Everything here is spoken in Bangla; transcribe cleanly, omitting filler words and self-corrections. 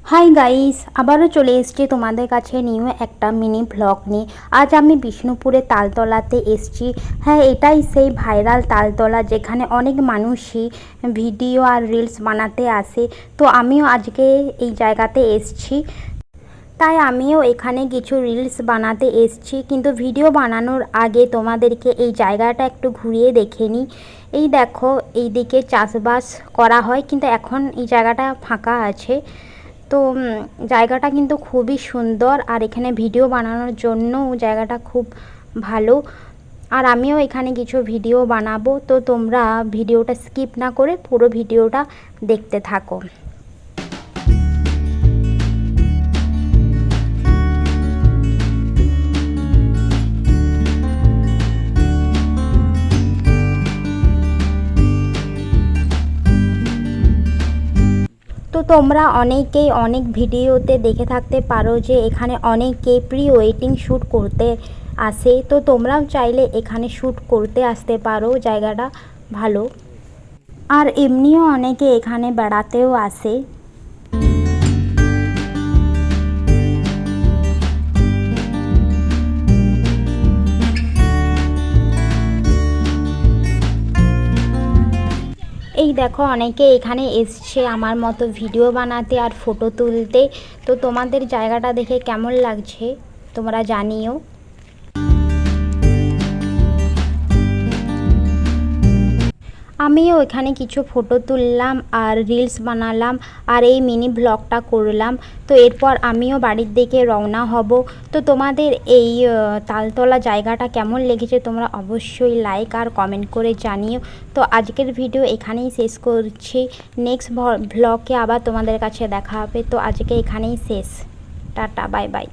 হাই গাইস, আবারও চলে এসেছি তোমাদের কাছে নিউ একটা মিনি ভ্লগ নিয়ে। আজ আমি বিষ্ণুপুরে তালতলাতে এসেছি। হ্যাঁ, এটাই সেই ভাইরাল তালতলা যেখানে অনেক মানুষই ভিডিও আর রিলস বানাতে আসে। তো আমিও আজকে এই জায়গাতে এসেছি, তাই আমিও এখানে কিছু রিলস বানাতে এসেছি। কিন্তু ভিডিও বানানোর আগে তোমাদেরকে এই জায়গাটা একটু ঘুরিয়ে দেখে নিই। এই দেখো, এইদিকে চাষবাস করা হয়, কিন্তু এখন এই জায়গাটা ফাঁকা আছে। তো জায়গাটা কিন্তু খুবই সুন্দর, আর এখানে ভিডিও বানানোর জন্য জায়গাটা খুব ভালো। আর আমিও এখানে কিছু ভিডিও বানাবো, তো তোমরা ভিডিওটা স্কিপ না করে পুরো ভিডিওটা দেখতে থাকো। তো তোমরা অনেকেই অনেক ভিডিওতে দেখে থাকতে পারো যে এখানে অনেকে প্রি ওয়েডিং শ্যুট করতে আসে। তো তোমরাও চাইলে এখানে শ্যুট করতে আসতে পারো, জায়গাটা ভালো। আর এমনিও অনেকে এখানে বেড়াতেও আসে। এই দেখো, অনেকে এখানে এসছে আমার মতো ভিডিও বানাতে আর ফটো তুলতে। তো তোমাদের জায়গাটা দেখে কেমন লাগছে তোমরা জানিও। আমিও এখানে কিছু ফটো তুললাম আর রিলস বানালাম আর এই মিনি ব্লগটা করলাম। তো এরপর আমিও বাড়ির দিকে রওনা হব। তো তোমাদের এই তালতলা জায়গাটা কেমন লেগেছে তোমরা অবশ্যই লাইক আর কমেন্ট করে জানিও। তো আজকের ভিডিও এখানেই শেষ করছি। নেক্সট ব্লগে আবার তোমাদের কাছে দেখা হবে। তো আজকে এখানেই শেষ। Tata, bye bye.